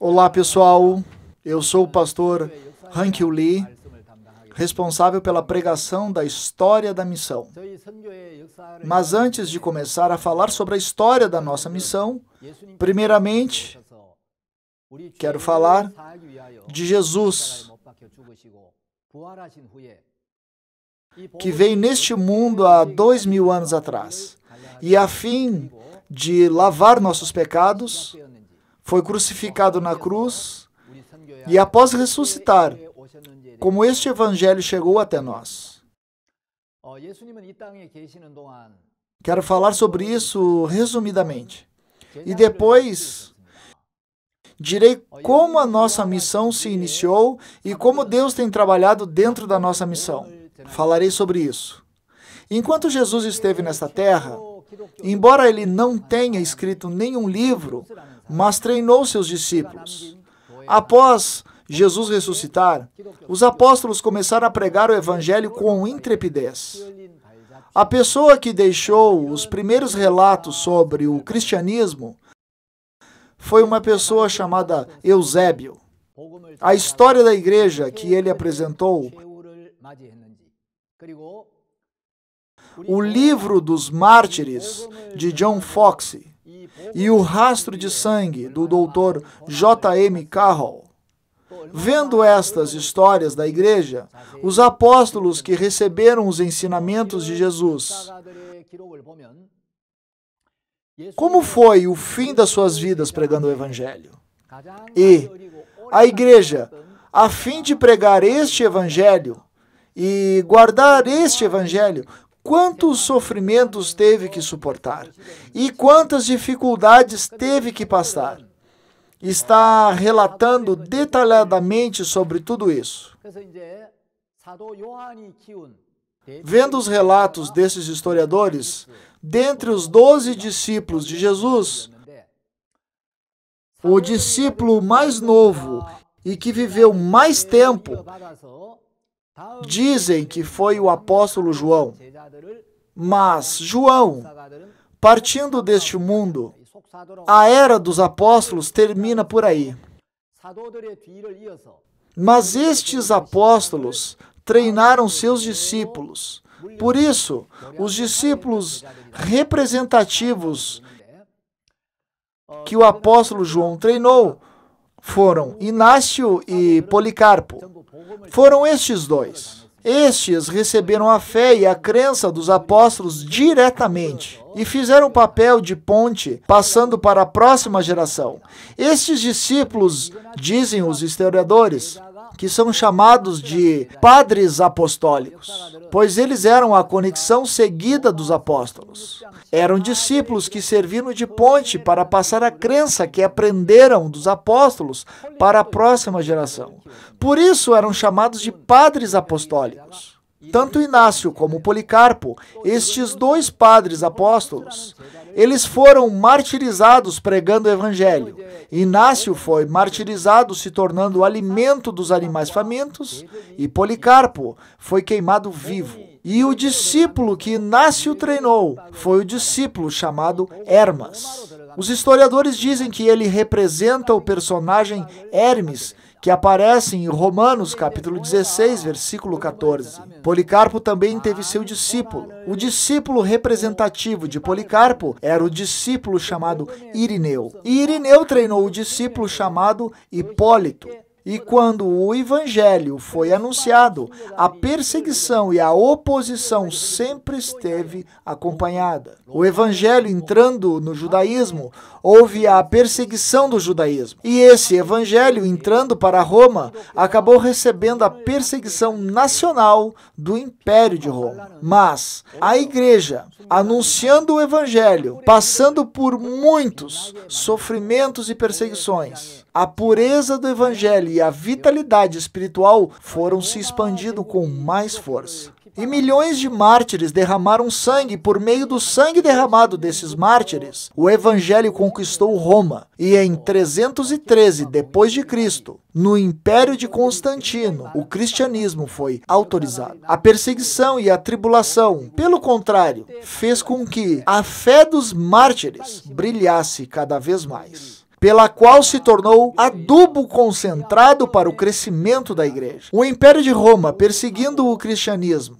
Olá pessoal, eu sou o pastor Han-Kyu Lee, responsável pela pregação da história da missão. Mas antes de começar a falar sobre a história da nossa missão, primeiramente, quero falar de Jesus, que veio neste mundo há 2000 anos atrás, e a fim de lavar nossos pecados, foi crucificado na cruz e após ressuscitar, como este evangelho chegou até nós. Quero falar sobre isso resumidamente. E depois direi como a nossa missão se iniciou e como Deus tem trabalhado dentro da nossa missão. Falarei sobre isso. Enquanto Jesus esteve nesta terra, embora ele não tenha escrito nenhum livro, mas treinou seus discípulos. Após Jesus ressuscitar, os apóstolos começaram a pregar o evangelho com intrepidez. A pessoa que deixou os primeiros relatos sobre o cristianismo foi uma pessoa chamada Eusébio. A história da igreja que ele apresentou, o livro dos mártires de John Foxe e o rastro de sangue do Dr. J.M. Carroll. Vendo estas histórias da igreja, os apóstolos que receberam os ensinamentos de Jesus, como foi o fim das suas vidas pregando o evangelho? E a igreja, a fim de pregar este evangelho e guardar este evangelho, quantos sofrimentos teve que suportar e quantas dificuldades teve que passar. Está relatando detalhadamente sobre tudo isso. Vendo os relatos desses historiadores, dentre os 12 discípulos de Jesus, o discípulo mais novo e que viveu mais tempo, dizem que foi o apóstolo João. Mas João, partindo deste mundo, a era dos apóstolos termina por aí. Mas estes apóstolos treinaram seus discípulos. Por isso, os discípulos representativos que o apóstolo João treinou foram Inácio e Policarpo. Foram estes dois. Estes receberam a fé e a crença dos apóstolos diretamente e fizeram o papel de ponte, passando para a próxima geração. Estes discípulos, dizem os historiadores, que são chamados de padres apostólicos, pois eles eram a conexão seguida dos apóstolos. Eram discípulos que serviram de ponte para passar a crença que aprenderam dos apóstolos para a próxima geração. Por isso eram chamados de padres apostólicos. Tanto Inácio como Policarpo, estes dois padres apóstolos, eles foram martirizados pregando o evangelho. Inácio foi martirizado se tornando o alimento dos animais famintos e Policarpo foi queimado vivo. E o discípulo que Inácio treinou foi o discípulo chamado Hermas. Os historiadores dizem que ele representa o personagem Hermes, que aparece em Romanos capítulo 16, versículo 14. Policarpo também teve seu discípulo. O discípulo representativo de Policarpo era o discípulo chamado Irineu. E Irineu treinou o discípulo chamado Hipólito. E quando o evangelho foi anunciado, a perseguição e a oposição sempre esteve acompanhada. O evangelho entrando no judaísmo, houve a perseguição do judaísmo. E esse evangelho entrando para Roma, acabou recebendo a perseguição nacional do Império de Roma. Mas a igreja, anunciando o evangelho, passando por muitos sofrimentos e perseguições, a pureza do evangelho e a vitalidade espiritual foram se expandindo com mais força. E milhões de mártires derramaram sangue. Por meio do sangue derramado desses mártires, o evangelho conquistou Roma. E em 313 depois de Cristo, no Império de Constantino, o cristianismo foi autorizado. A perseguição e a tribulação, pelo contrário, fez com que a fé dos mártires brilhasse cada vez mais. pela qual se tornou adubo concentrado para o crescimento da igreja. O Império de Roma, perseguindo o cristianismo,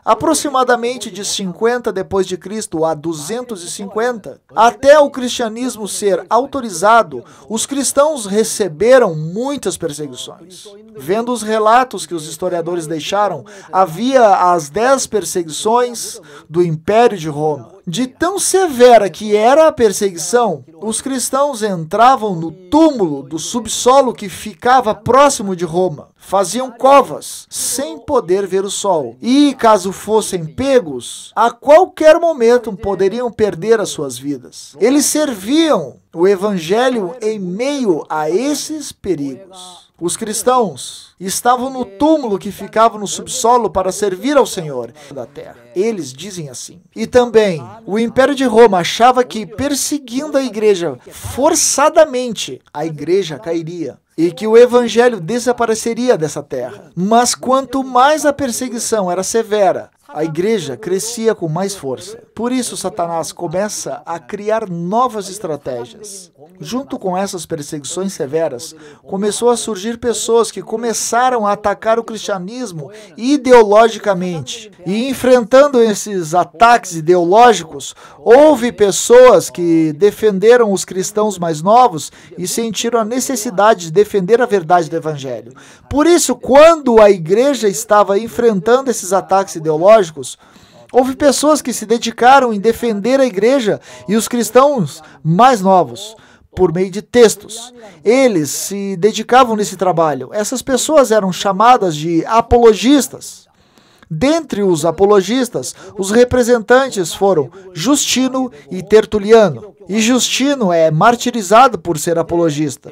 aproximadamente de 50 depois de Cristo a 250, até o cristianismo ser autorizado, os cristãos receberam muitas perseguições. Vendo os relatos que os historiadores deixaram, havia as 10 perseguições do Império de Roma. De tão severa que era a perseguição, os cristãos entravam no túmulo do subsolo que ficava próximo de Roma. Faziam covas, sem poder ver o sol. E, caso fossem pegos, a qualquer momento poderiam perder as suas vidas. Eles serviam o evangelho em meio a esses perigos. Os cristãos estavam no túmulo que ficava no subsolo para servir ao Senhor da terra. Eles dizem assim. E também, o Império de Roma achava que perseguindo a igreja forçadamente, a igreja cairia e que o evangelho desapareceria dessa terra. Mas quanto mais a perseguição era severa, a igreja crescia com mais força. Por isso, Satanás começa a criar novas estratégias. Junto com essas perseguições severas, começou a surgir pessoas que começaram a atacar o cristianismo ideologicamente. E enfrentando esses ataques ideológicos, houve pessoas que defenderam os cristãos mais novos e sentiram a necessidade de defender a verdade do evangelho. Por isso, quando a igreja estava enfrentando esses ataques ideológicos, houve pessoas que se dedicaram em defender a igreja e os cristãos mais novos, por meio de textos. Eles se dedicavam nesse trabalho. Essas pessoas eram chamadas de apologistas. Dentre os apologistas, os representantes foram Justino e Tertuliano. E Justino é martirizado por ser apologista.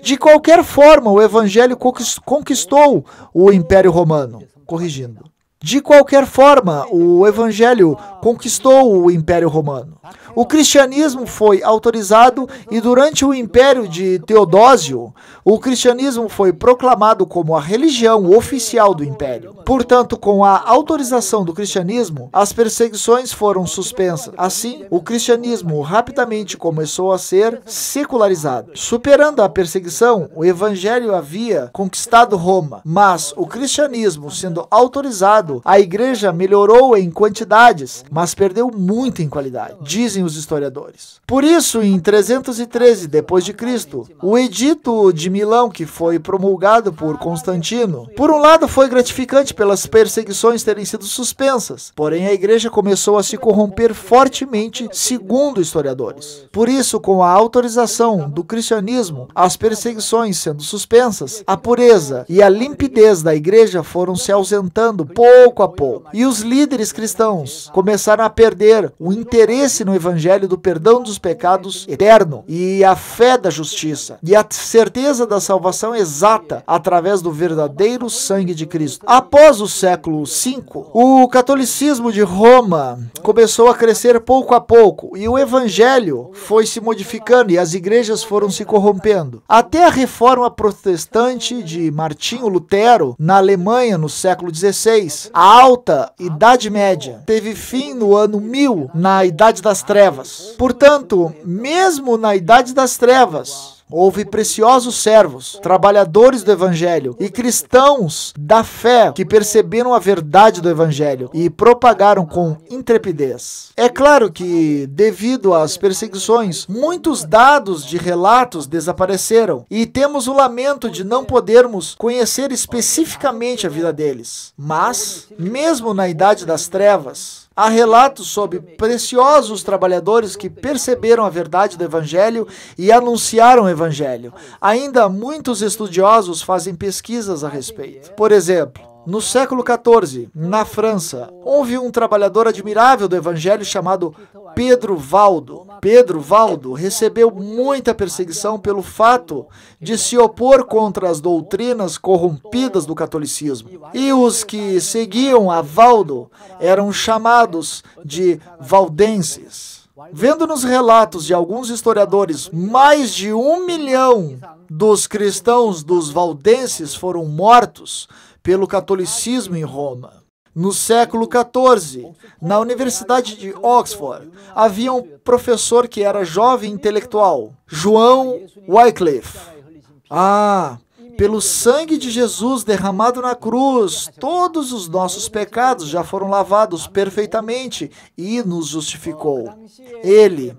De qualquer forma, o evangelho conquistou o Império Romano. Corrigindo. De qualquer forma, o evangelho conquistou o Império Romano. O cristianismo foi autorizado e durante o Império de Teodósio, o cristianismo foi proclamado como a religião oficial do Império. Portanto, com a autorização do cristianismo, as perseguições foram suspensas. Assim, o cristianismo rapidamente começou a ser secularizado. Superando a perseguição, o evangelho havia conquistado Roma, mas o cristianismo sendo autorizado, a igreja melhorou em quantidades, mas perdeu muito em qualidade, dizem os historiadores. Por isso, em 313 d.C., o Edito de Milão, que foi promulgado por Constantino, por um lado foi gratificante pelas perseguições terem sido suspensas, porém a igreja começou a se corromper fortemente, segundo historiadores. Por isso, com a autorização do cristianismo, as perseguições sendo suspensas, a pureza e a limpidez da igreja foram se ausentando pouco a pouco. E os líderes cristãos começaram a perder o interesse no evangelho do perdão dos pecados eterno e a fé da justiça e a certeza da salvação exata através do verdadeiro sangue de Cristo. Após o século V, o catolicismo de Roma começou a crescer pouco a pouco e o evangelho foi se modificando e as igrejas foram se corrompendo. Até a reforma protestante de Martinho Lutero na Alemanha no século XVI, a alta Idade Média teve fim no ano 1000, na Idade das Trevas. Portanto, mesmo na Idade das Trevas, houve preciosos servos, trabalhadores do Evangelho e cristãos da fé que perceberam a verdade do Evangelho e propagaram com intrepidez. É claro que, devido às perseguições, muitos dados de relatos desapareceram e temos o lamento de não podermos conhecer especificamente a vida deles. Mas, mesmo na Idade das Trevas, há relatos sobre preciosos trabalhadores que perceberam a verdade do Evangelho e anunciaram o Evangelho. Ainda muitos estudiosos fazem pesquisas a respeito. Por exemplo, no século XIV, na França, houve um trabalhador admirável do Evangelho chamado Pedro Valdo. Pedro Valdo recebeu muita perseguição pelo fato de se opor contra as doutrinas corrompidas do catolicismo. E os que seguiam a Valdo eram chamados de valdenses. Vendo nos relatos de alguns historiadores, mais de 1 milhão dos cristãos dos valdenses foram mortos pelo catolicismo em Roma. No século XIV, na Universidade de Oxford, havia um professor que era jovem intelectual, João Wycliffe. Pelo sangue de Jesus derramado na cruz, todos os nossos pecados já foram lavados perfeitamente e nos justificou. Ele,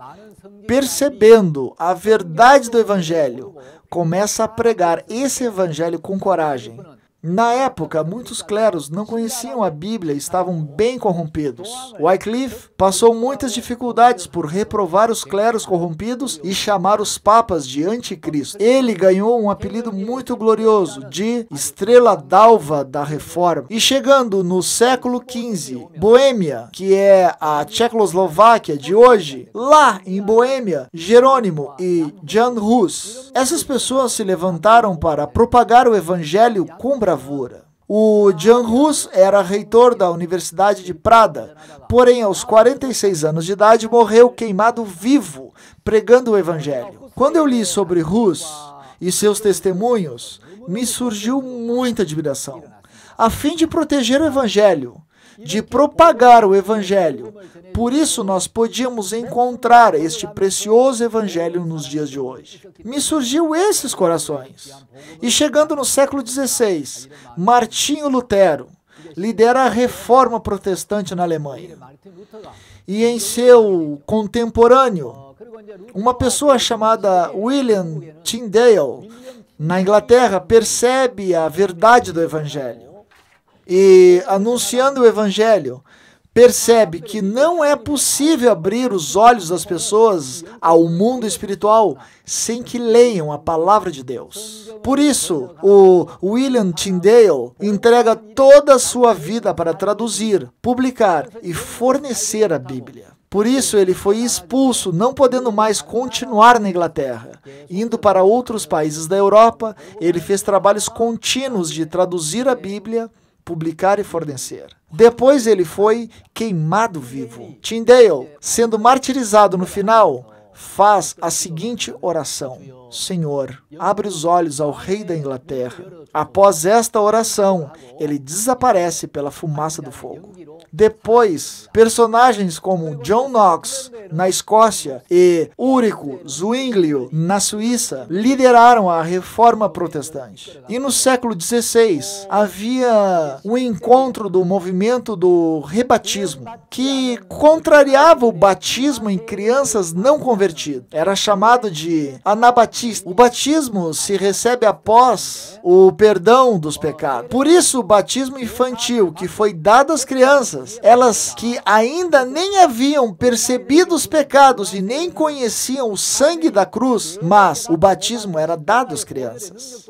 percebendo a verdade do Evangelho, começa a pregar esse Evangelho com coragem. Na época, muitos clérigos não conheciam a Bíblia e estavam bem corrompidos. Wycliffe passou muitas dificuldades por reprovar os clérigos corrompidos e chamar os papas de anticristo. Ele ganhou um apelido muito glorioso de Estrela d'Alva da Reforma. E chegando no século XV, Boêmia, que é a Tchecoslováquia de hoje, lá em Boêmia, Jerônimo e Jan Hus, essas pessoas se levantaram para propagar o Evangelho com bravura. O Jan Hus era reitor da Universidade de Prada, porém aos 46 anos de idade morreu queimado vivo, pregando o Evangelho. Quando eu li sobre Hus e seus testemunhos, me surgiu muita admiração. A fim de proteger o Evangelho, de propagar o Evangelho, por isso nós podíamos encontrar este precioso Evangelho nos dias de hoje. Me surgiu esses corações. E chegando no século XVI, Martinho Lutero lidera a reforma protestante na Alemanha. E em seu contemporâneo, uma pessoa chamada William Tyndale, na Inglaterra, percebe a verdade do Evangelho. E, anunciando o Evangelho, percebe que não é possível abrir os olhos das pessoas ao mundo espiritual sem que leiam a palavra de Deus. Por isso, o William Tyndale entrega toda a sua vida para traduzir, publicar e fornecer a Bíblia. Por isso, ele foi expulso, não podendo mais continuar na Inglaterra. Indo para outros países da Europa, ele fez trabalhos contínuos de traduzir a Bíblia, publicar e fornecer. Depois ele foi queimado vivo. Tyndale, sendo martirizado no final, faz a seguinte oração: Senhor, abre os olhos ao rei da Inglaterra. Após esta oração, ele desaparece pela fumaça do fogo. Depois, personagens como John Knox, na Escócia, e Ulrico Zwinglio, na Suíça, lideraram a reforma protestante. E no século XVI, havia um encontro do movimento do rebatismo, que contrariava o batismo em crianças não convertidas. Era chamado de anabatista. O batismo se recebe após o perdão dos pecados. Por isso, o batismo infantil, que foi dado às crianças, elas que ainda nem haviam percebido os pecados e nem conheciam o sangue da cruz, mas o batismo era dado às crianças.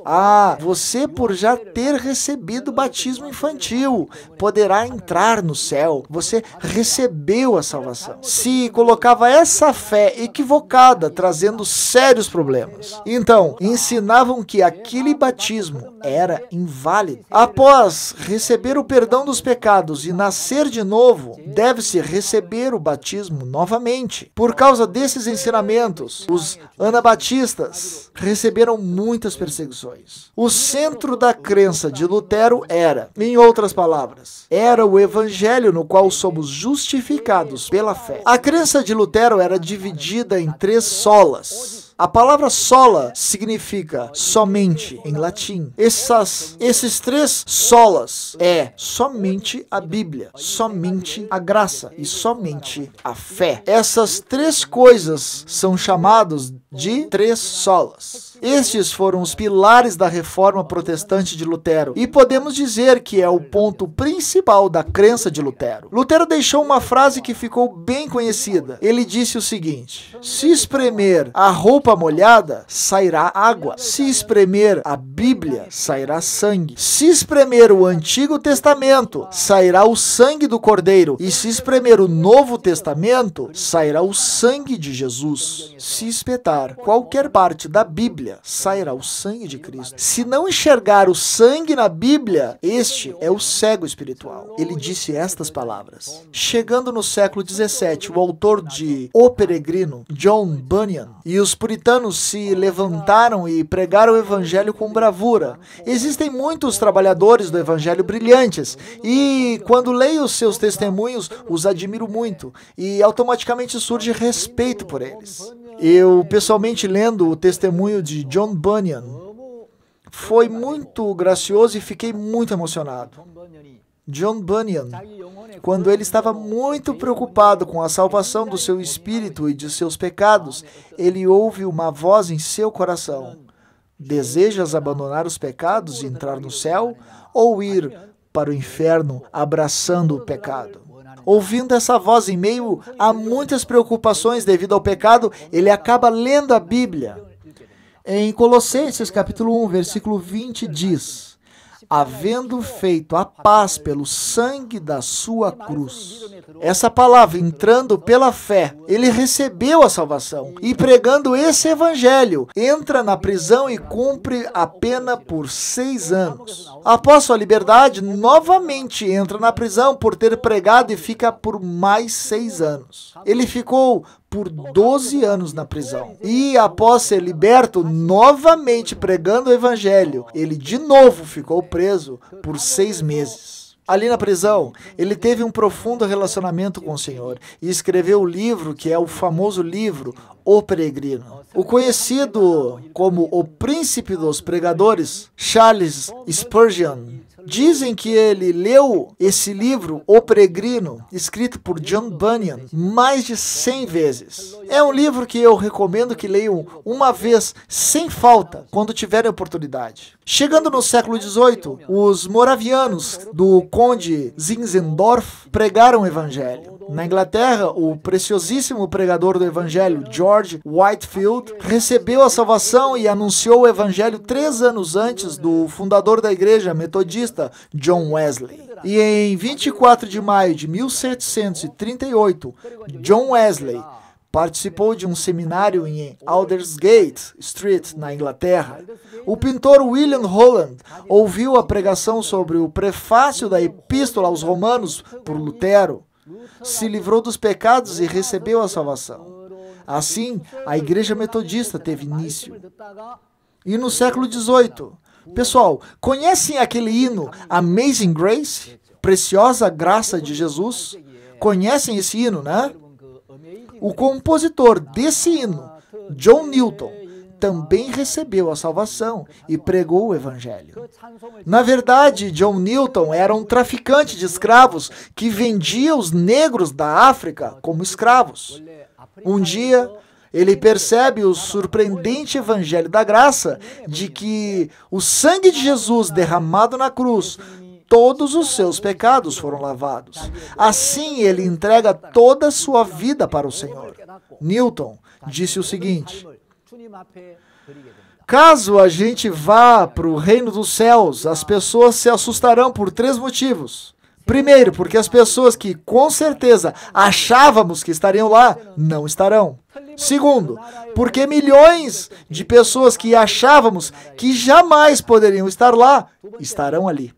Você, por já ter recebido o batismo infantil, poderá entrar no céu. Você recebeu a salvação. Se colocava essa fé equivocada, trazendo sérios problemas. Então, ensinavam que aquele batismo era inválido. Após receber o perdão dos pecados e nascer de novo, deve-se receber o batismo novamente. Por causa desses ensinamentos, os anabatistas receberam muitas perseguições. O centro da crença de Lutero era, em outras palavras, era o Evangelho no qual somos justificados pela fé. A crença de Lutero era dividida em 3 solas. A palavra sola significa somente em latim. Esses 3 solas é somente a Bíblia, somente a graça e somente a fé. Essas 3 coisas são chamadas de 3 solas. Estes foram os pilares da reforma protestante de Lutero e podemos dizer que é o ponto principal da crença de Lutero. Lutero deixou uma frase que ficou bem conhecida. Ele disse o seguinte: se espremer a roupa molhada, sairá água. Se espremer a Bíblia, sairá sangue. Se espremer o Antigo Testamento, sairá o sangue do Cordeiro. E se espremer o Novo Testamento, sairá o sangue de Jesus. Se espetar qualquer parte da Bíblia, Bíblia, sairá o sangue de Cristo. Se não enxergar o sangue na Bíblia, este é o cego espiritual. Ele disse estas palavras. Chegando no século XVII, o autor de O Peregrino, John Bunyan, e os puritanos se levantaram e pregaram o evangelho com bravura. Existem muitos trabalhadores do evangelho brilhantes, e quando leio os seus testemunhos, os admiro muito, e automaticamente surge respeito por eles. Eu, pessoalmente, lendo o testemunho de John Bunyan, foi muito gracioso e fiquei muito emocionado. John Bunyan, quando ele estava muito preocupado com a salvação do seu espírito e de seus pecados, ele ouve uma voz em seu coração. Desejas abandonar os pecados e entrar no céu, ou ir para o inferno abraçando o pecado? Ouvindo essa voz em meio a muitas preocupações devido ao pecado, ele acaba lendo a Bíblia. Em Colossenses capítulo 1, versículo 20 diz: havendo feito a paz pelo sangue da sua cruz. Essa palavra, entrando pela fé, ele recebeu a salvação e pregando esse evangelho, entra na prisão e cumpre a pena por 6 anos. Após sua liberdade, novamente entra na prisão por ter pregado e fica por mais 6 anos. Ele ficou por 12 anos na prisão. E após ser liberto, novamente pregando o evangelho, ele de novo ficou preso por 6 meses. Ali na prisão, ele teve um profundo relacionamento com o Senhor e escreveu o livro que é o famoso livro O Peregrino. O conhecido como o príncipe dos pregadores, Charles Spurgeon, dizem que ele leu esse livro, O Peregrino, escrito por John Bunyan, mais de 100 vezes. É um livro que eu recomendo que leiam uma vez, sem falta, quando tiverem oportunidade. Chegando no século XVIII, os moravianos do conde Zinzendorf pregaram o evangelho. Na Inglaterra, o preciosíssimo pregador do evangelho, George Whitefield, recebeu a salvação e anunciou o evangelho 3 anos antes do fundador da igreja metodista, John Wesley. E em 24 de maio de 1738, John Wesley participou de um seminário em Aldersgate Street, na Inglaterra. O pintor William Holland ouviu a pregação sobre o prefácio da Epístola aos Romanos por Lutero, se livrou dos pecados e recebeu a salvação. Assim, a Igreja Metodista teve início. E no século XVIII, pessoal, conhecem aquele hino Amazing Grace? Preciosa Graça de Jesus? Conhecem esse hino, né? O compositor desse hino, John Newton, também recebeu a salvação e pregou o evangelho. Na verdade, John Newton era um traficante de escravos que vendia os negros da África como escravos. Um dia, ele percebe o surpreendente evangelho da graça de que o sangue de Jesus derramado na cruz, todos os seus pecados foram lavados. Assim, ele entrega toda a sua vida para o Senhor. Newton disse o seguinte: caso a gente vá para o reino dos céus, as pessoas se assustarão por 3 motivos. Primeiro, porque as pessoas que com certeza achávamos que estariam lá, não estarão. Segundo, porque milhões de pessoas que achávamos que jamais poderiam estar lá, estarão ali.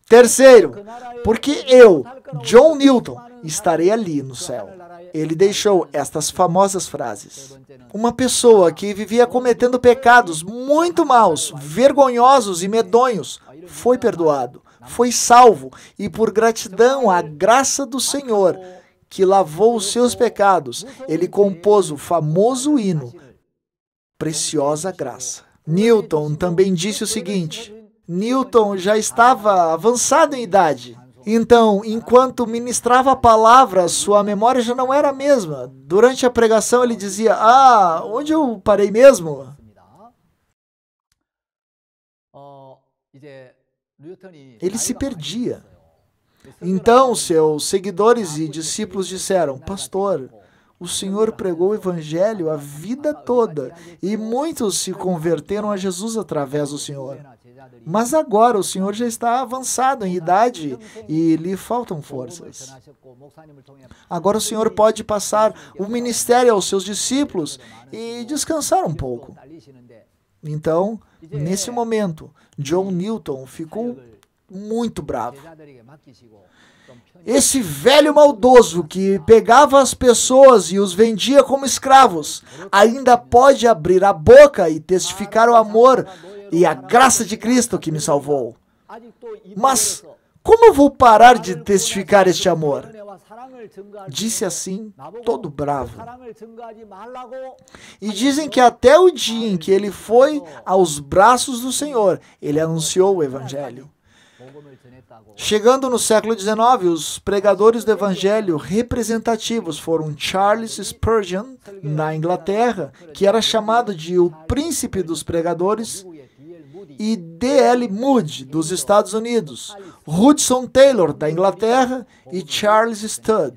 Terceiro, porque eu, John Newton, estarei ali no céu. Ele deixou estas famosas frases. Uma pessoa que vivia cometendo pecados muito maus, vergonhosos e medonhos, foi perdoado, foi salvo, e por gratidão à graça do Senhor, que lavou os seus pecados, ele compôs o famoso hino, Preciosa Graça. Newton também disse o seguinte: Newton já estava avançado em idade. Então, enquanto ministrava a palavra, sua memória já não era a mesma. Durante a pregação, ele dizia: onde eu parei mesmo? Ele se perdia. Então, seus seguidores e discípulos disseram: pastor, o Senhor pregou o evangelho a vida toda e muitos se converteram a Jesus através do Senhor. Mas agora o Senhor já está avançado em idade e lhe faltam forças. Agora o Senhor pode passar o ministério aos seus discípulos e descansar um pouco. Então, nesse momento, John Newton ficou muito bravo. Esse velho maldoso que pegava as pessoas e os vendia como escravos, ainda pode abrir a boca e testificar o amor e a graça de Cristo que me salvou. Mas como eu vou parar de testificar este amor? Disse assim, todo bravo. E dizem que até o dia em que ele foi aos braços do Senhor, ele anunciou o Evangelho. Chegando no século XIX, os pregadores do Evangelho representativos foram Charles Spurgeon, na Inglaterra, que era chamado de o príncipe dos pregadores, e D.L. Moody, dos Estados Unidos, Hudson Taylor, da Inglaterra, e Charles Studd.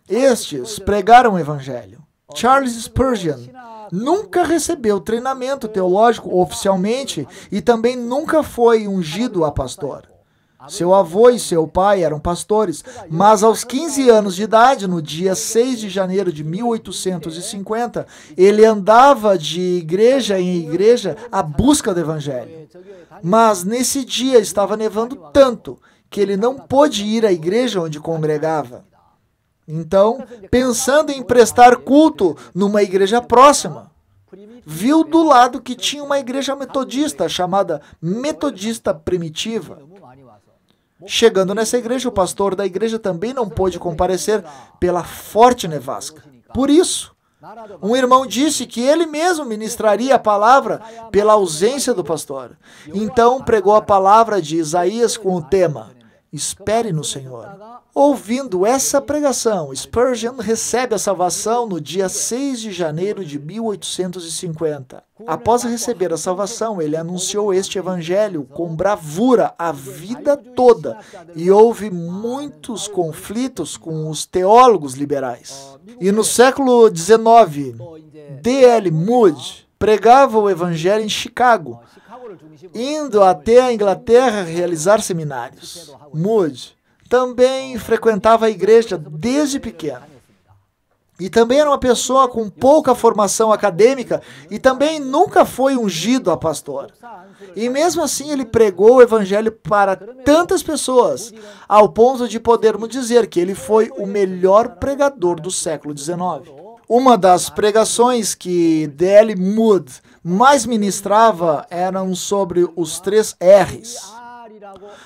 Estes pregaram o Evangelho. Charles Spurgeon nunca recebeu treinamento teológico oficialmente e também nunca foi ungido a pastor. Seu avô e seu pai eram pastores, mas aos 15 anos de idade, no dia 6 de janeiro de 1850, ele andava de igreja em igreja à busca do Evangelho. Mas nesse dia estava nevando tanto que ele não pôde ir à igreja onde congregava. Então, pensando em prestar culto numa igreja próxima, viu do lado que tinha uma igreja metodista chamada Metodista Primitiva. Chegando nessa igreja, o pastor da igreja também não pôde comparecer pela forte nevasca. Por isso, um irmão disse que ele mesmo ministraria a palavra pela ausência do pastor. Então pregou a palavra de Isaías com o tema: Espere no Senhor. Ouvindo essa pregação, Spurgeon recebe a salvação no dia 6 de janeiro de 1850. Após receber a salvação, ele anunciou este evangelho com bravura a vida toda e houve muitos conflitos com os teólogos liberais. E no século XIX, D.L. Moody pregava o evangelho em Chicago, indo até a Inglaterra realizar seminários. Moody também frequentava a igreja desde pequeno. E também era uma pessoa com pouca formação acadêmica e também nunca foi ungido a pastor. E mesmo assim ele pregou o evangelho para tantas pessoas, ao ponto de podermos dizer que ele foi o melhor pregador do século XIX. Uma das pregações que D.L. Moody mais ministrava eram sobre os 3 R's.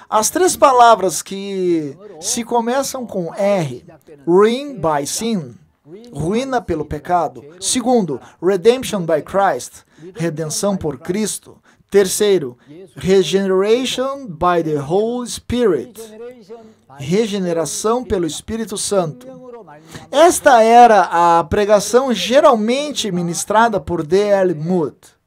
As 3 palavras que se começam com R, ruin by sin, ruína pelo pecado. Segundo, redemption by Christ, redenção por Cristo. Terceiro, regeneration by the Holy Spirit, regeneração pelo Espírito Santo. Esta era a pregação geralmente ministrada por D.L. Moody.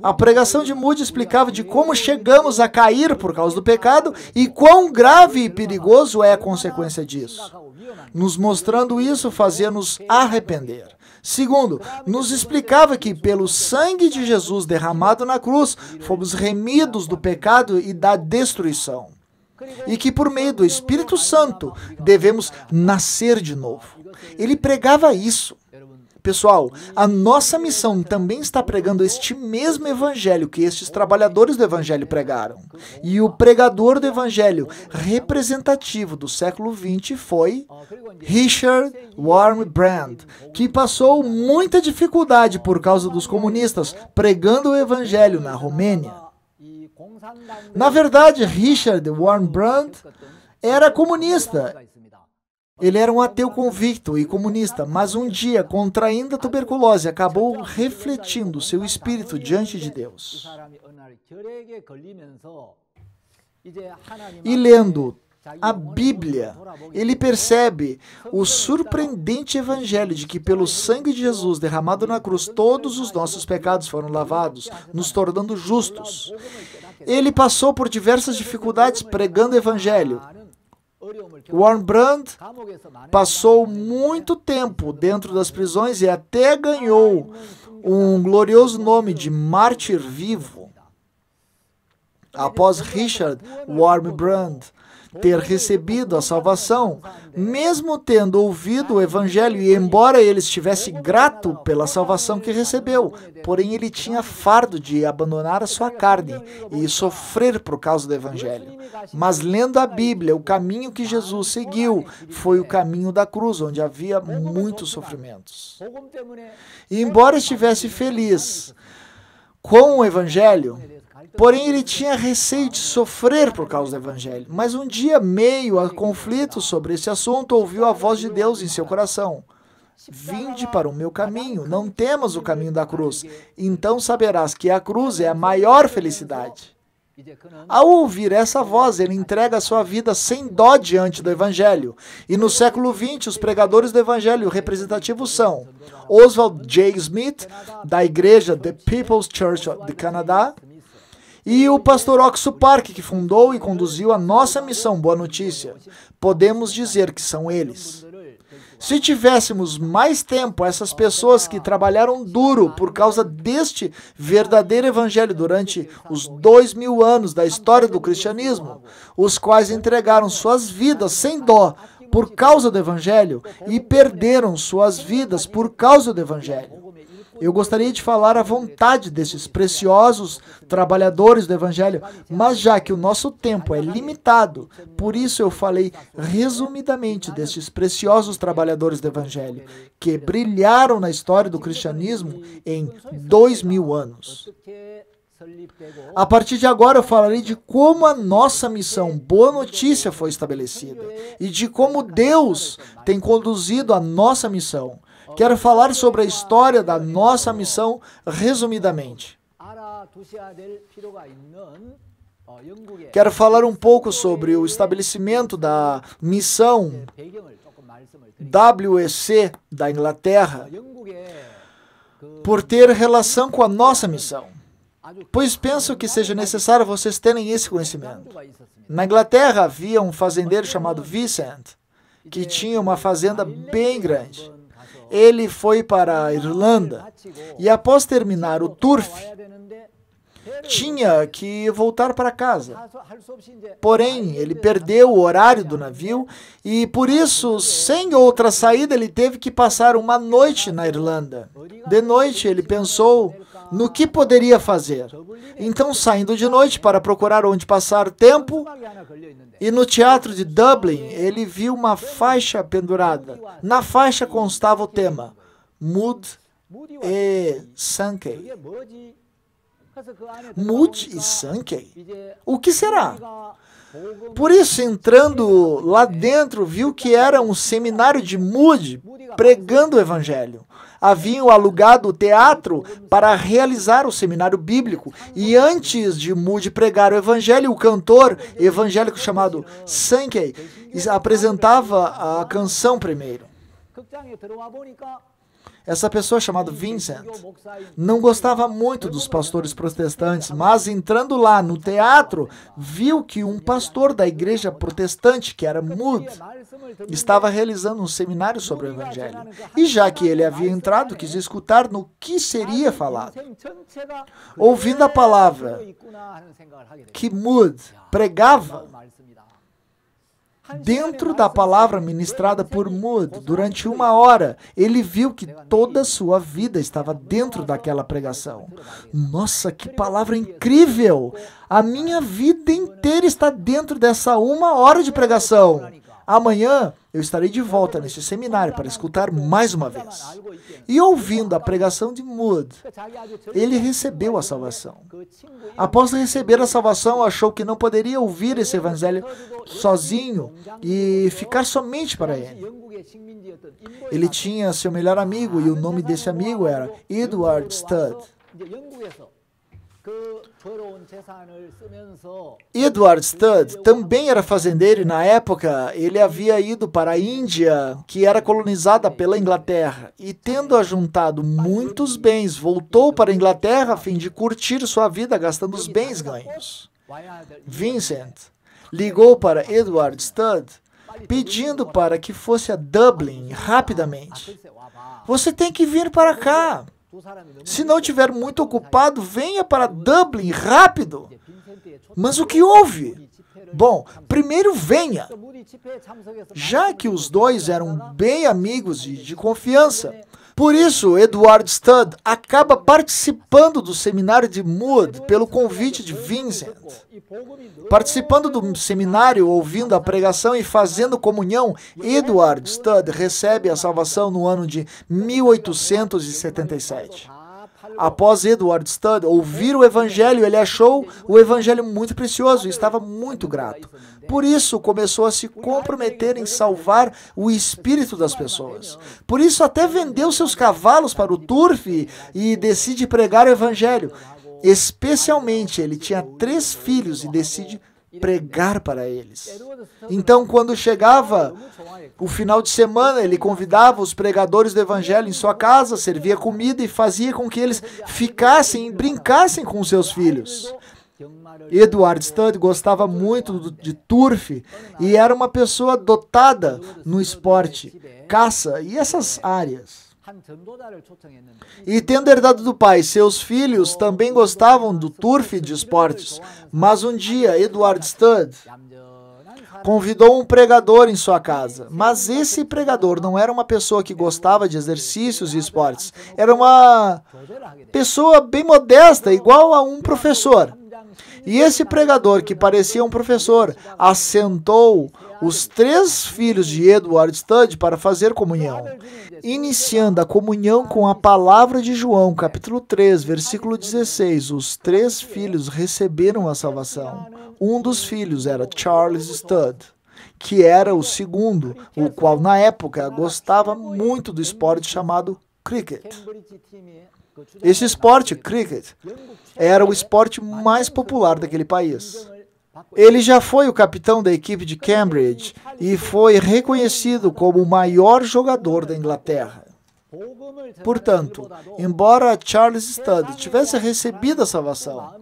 A pregação de Moody explicava de como chegamos a cair por causa do pecado e quão grave e perigoso é a consequência disso. Nos mostrando isso, fazia-nos arrepender. Segundo, nos explicava que pelo sangue de Jesus derramado na cruz, fomos remidos do pecado e da destruição. E que por meio do Espírito Santo devemos nascer de novo. Ele pregava isso. Pessoal, a nossa missão também está pregando este mesmo evangelho que estes trabalhadores do evangelho pregaram. E o pregador do evangelho representativo do século XX foi Richard Wurmbrand, que passou muita dificuldade por causa dos comunistas pregando o evangelho na Romênia. Na verdade, Richard Wurmbrand era comunista. Ele era um ateu convicto e comunista, mas um dia, contraindo a tuberculose, acabou refletindo seu espírito diante de Deus. E lendo a Bíblia, ele percebe o surpreendente evangelho de que pelo sangue de Jesus derramado na cruz, todos os nossos pecados foram lavados, nos tornando justos. Ele passou por diversas dificuldades pregando o evangelho. Wurmbrand passou muito tempo dentro das prisões e até ganhou um glorioso nome de mártir vivo. Após Richard Wurmbrand ter recebido a salvação, mesmo tendo ouvido o Evangelho, e embora ele estivesse grato pela salvação que recebeu, porém ele tinha fardo de abandonar a sua carne e sofrer por causa do Evangelho. Mas lendo a Bíblia, o caminho que Jesus seguiu foi o caminho da cruz, onde havia muitos sofrimentos. E embora estivesse feliz com o Evangelho, porém ele tinha receio de sofrer por causa do Evangelho. Mas um dia, meio a conflitos sobre esse assunto, ouviu a voz de Deus em seu coração. Vinde para o meu caminho, não temas o caminho da cruz. Então saberás que a cruz é a maior felicidade. Ao ouvir essa voz, ele entrega a sua vida sem dó diante do Evangelho. E no século XX, os pregadores do Evangelho representativos são Oswald J. Smith, da igreja The People's Church de Canadá, e o pastor Oxo Park, que fundou e conduziu a nossa missão Boa Notícia. Podemos dizer que são eles. Se tivéssemos mais tempo, essas pessoas que trabalharam duro por causa deste verdadeiro evangelho durante os 2000 anos da história do cristianismo, os quais entregaram suas vidas sem dó por causa do evangelho e perderam suas vidas por causa do evangelho. Eu gostaria de falar à vontade desses preciosos trabalhadores do Evangelho, mas já que o nosso tempo é limitado, por isso eu falei resumidamente destes preciosos trabalhadores do Evangelho, que brilharam na história do cristianismo em 2000 anos. A partir de agora eu falarei de como a nossa missão Boa Notícia foi estabelecida e de como Deus tem conduzido a nossa missão. Quero falar sobre a história da nossa missão resumidamente. Quero falar um pouco sobre o estabelecimento da missão WEC da Inglaterra, por ter relação com a nossa missão, pois penso que seja necessário vocês terem esse conhecimento. Na Inglaterra havia um fazendeiro chamado Vincent, que tinha uma fazenda bem grande. Ele foi para a Irlanda e, após terminar o turf, tinha que voltar para casa. Porém, ele perdeu o horário do navio e, por isso, sem outra saída, ele teve que passar uma noite na Irlanda. De noite, ele pensou no que poderia fazer. Então, saindo de noite para procurar onde passar tempo, e no teatro de Dublin, ele viu uma faixa pendurada. Na faixa constava o tema Mood e Sankey. Mood e Sankey? O que será? Por isso, entrando lá dentro, viu que era um seminário de Moody pregando o Evangelho. Haviam alugado o teatro para realizar o seminário bíblico. E antes de Moody pregar o Evangelho, o cantor evangélico chamado Sankey apresentava a canção primeiro. Essa pessoa chamada Vincent não gostava muito dos pastores protestantes, mas entrando lá no teatro, viu que um pastor da igreja protestante, que era Moody, estava realizando um seminário sobre o Evangelho. E já que ele havia entrado, quis escutar no que seria falado. Ouvindo a palavra que Moody pregava, dentro da palavra ministrada por Moody, durante 1 hora, ele viu que toda a sua vida estava dentro daquela pregação. Nossa, que palavra incrível! A minha vida inteira está dentro dessa 1 hora de pregação. Amanhã eu estarei de volta nesse seminário para escutar mais uma vez. E ouvindo a pregação de Moody, ele recebeu a salvação. Após receber a salvação, achou que não poderia ouvir esse evangelho sozinho e ficar somente para ele. Ele tinha seu melhor amigo e o nome desse amigo era Edward Studd. Edward Studd também era fazendeiro e na época ele havia ido para a Índia, que era colonizada pela Inglaterra, e tendo ajuntado muitos bens, voltou para a Inglaterra a fim de curtir sua vida gastando os bens ganhos. Vincent ligou para Edward Studd pedindo para que fosse a Dublin rapidamente. Você tem que vir para cá. Se não estiver muito ocupado, venha para Dublin rápido. Mas o que houve? Bom, primeiro venha. Já que os dois eram bem amigos e de confiança. Por isso, Edward Studd acaba participando do seminário de Mood pelo convite de Vincent. Participando do seminário, ouvindo a pregação e fazendo comunhão, Edward Studd recebe a salvação no ano de 1877. Após Edward Studd ouvir o evangelho, ele achou o evangelho muito precioso e estava muito grato. Por isso, começou a se comprometer em salvar o espírito das pessoas. Por isso, até vendeu seus cavalos para o turf e decide pregar o evangelho. Especialmente, ele tinha 3 filhos e decide pregar para eles. Então, quando chegava o final de semana, ele convidava os pregadores do evangelho em sua casa, servia comida e fazia com que eles ficassem e brincassem com seus filhos. Edward Studd gostava muito de turf e era uma pessoa dotada no esporte, caça e essas áreas. E tendo herdado do pai, seus filhos também gostavam do turf e de esportes. Mas um dia, Edward Studd convidou um pregador em sua casa. Mas esse pregador não era uma pessoa que gostava de exercícios e esportes. Era uma pessoa bem modesta, igual a um professor. E esse pregador, que parecia um professor, assentou os 3 filhos de Edward Studd para fazer comunhão, iniciando a comunhão com a palavra de João, capítulo 3, versículo 16. Os 3 filhos receberam a salvação. Um dos filhos era Charles Studd, que era o segundo, o qual na época gostava muito do esporte chamado cricket. Esse esporte, cricket, era o esporte mais popular daquele país. Ele já foi o capitão da equipe de Cambridge e foi reconhecido como o maior jogador da Inglaterra. Portanto, embora Charles Studd tivesse recebido a salvação,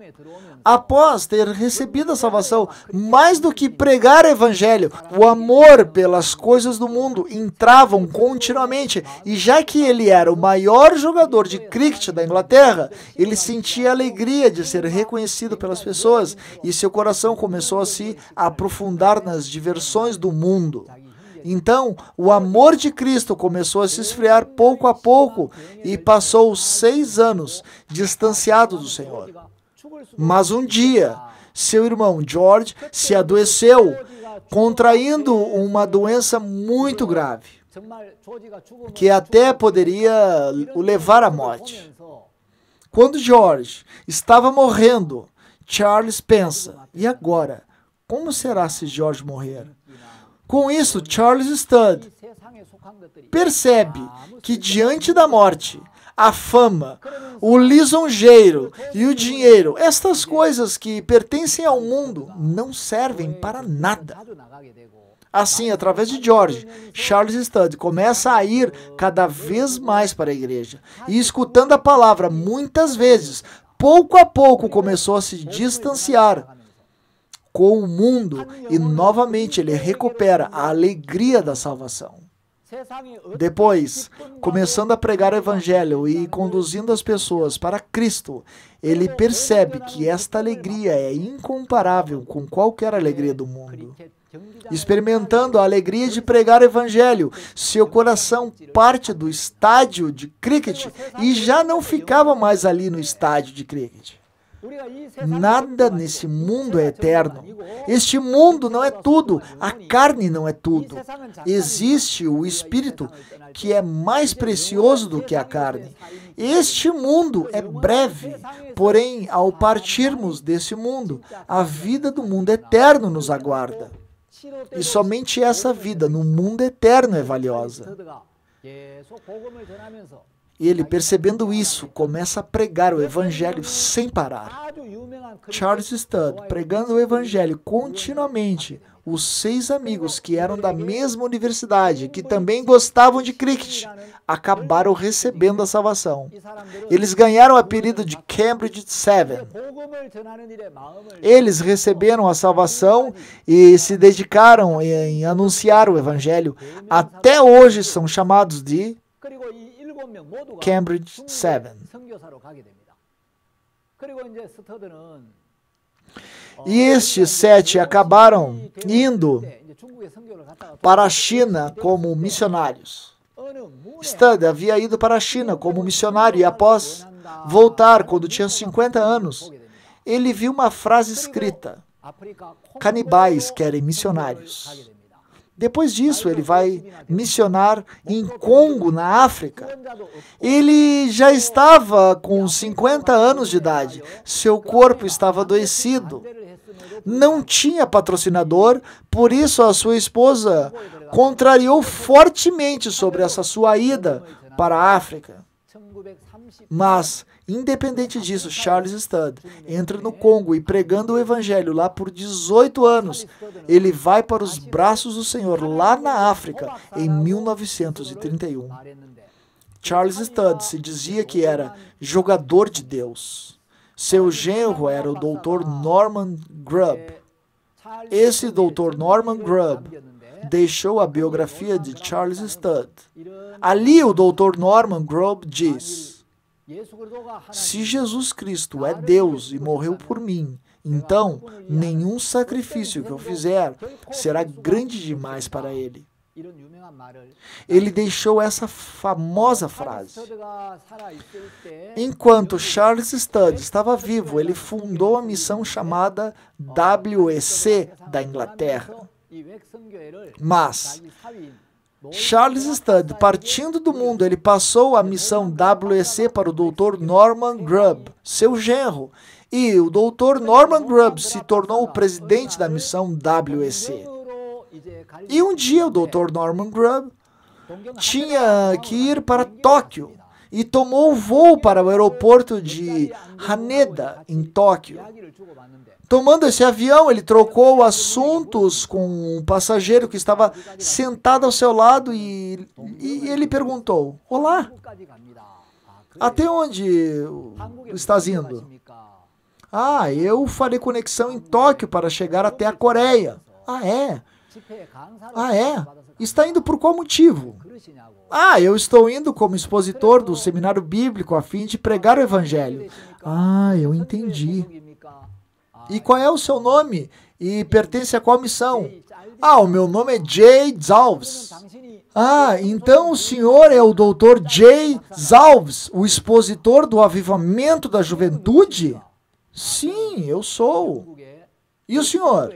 após ter recebido a salvação, mais do que pregar o evangelho, o amor pelas coisas do mundo entravam continuamente, e já que ele era o maior jogador de cricket da Inglaterra, ele sentia a alegria de ser reconhecido pelas pessoas, e seu coração começou a se aprofundar nas diversões do mundo. Então, o amor de Cristo começou a se esfriar pouco a pouco e passou 6 anos distanciado do Senhor. Mas um dia, seu irmão George se adoeceu, contraindo uma doença muito grave, que até poderia o levar à morte. Quando George estava morrendo, Charles pensa, e agora? Como será se George morrer? Com isso, Charles Studd percebe que diante da morte, a fama, o lisonjeiro e o dinheiro, estas coisas que pertencem ao mundo, não servem para nada. Assim, através de George, Charles Studd começa a ir cada vez mais para a igreja e, escutando a palavra muitas vezes, pouco a pouco começou a se distanciar com o mundo e novamente ele recupera a alegria da salvação. Depois, começando a pregar o evangelho e conduzindo as pessoas para Cristo, ele percebe que esta alegria é incomparável com qualquer alegria do mundo. Experimentando a alegria de pregar o evangelho, seu coração parte do estádio de cricket e já não ficava mais ali no estádio de cricket. Nada nesse mundo é eterno. Este mundo não é tudo. A carne não é tudo. Existe o Espírito, que é mais precioso do que a carne. Este mundo é breve, porém, ao partirmos desse mundo, a vida do mundo eterno nos aguarda. E somente essa vida no mundo eterno é valiosa. Ele, percebendo isso, começa a pregar o evangelho sem parar. Charles Studd, pregando o evangelho continuamente, os 6 amigos que eram da mesma universidade, que também gostavam de cricket, acabaram recebendo a salvação. Eles ganharam o apelido de Cambridge 7. Eles receberam a salvação e se dedicaram em anunciar o evangelho. Até hoje são chamados de Cambridge 7. E estes 7 acabaram indo para a China como missionários. Studd havia ido para a China como missionário e após voltar, quando tinha 50 anos, ele viu uma frase escrita: canibais querem missionários. Depois disso, ele vai missionar em Congo, na África. Ele já estava com 50 anos de idade. Seu corpo estava adoecido. Não tinha patrocinador, por isso a sua esposa contrariou fortemente sobre essa sua ida para a África. Mas, independente disso, Charles Studd entra no Congo e pregando o evangelho lá por 18 anos, ele vai para os braços do Senhor lá na África em 1931. Charles Studd se dizia que era jogador de Deus. Seu genro era o Dr. Norman Grubb. Esse Dr. Norman Grubb deixou a biografia de Charles Studd. Ali o Dr. Norman Grubb diz: se Jesus Cristo é Deus e morreu por mim, então nenhum sacrifício que eu fizer será grande demais para ele. Ele deixou essa famosa frase. Enquanto Charles Studd estava vivo, ele fundou a missão chamada WEC da Inglaterra. Mas Charles Studd, partindo do mundo, ele passou a missão WEC para o Dr. Norman Grubb, seu genro, e o Dr. Norman Grubb se tornou o presidente da missão WEC. E um dia o Dr. Norman Grubb tinha que ir para Tóquio e tomou o voo para o aeroporto de Haneda, em Tóquio. Tomando esse avião, ele trocou assuntos com um passageiro que estava sentado ao seu lado e ele perguntou: olá, até onde estás indo? Ah, eu farei conexão em Tóquio para chegar até a Coreia. Ah, é? Ah, é? Está indo por qual motivo? Ah, eu estou indo como expositor do seminário bíblico a fim de pregar o evangelho. Ah, eu entendi. E qual é o seu nome? E pertence a qual missão? Ah, o meu nome é J. Zalves. Ah, então o senhor é o Dr. J. Zalves, o expositor do avivamento da juventude? Sim, eu sou. E o senhor?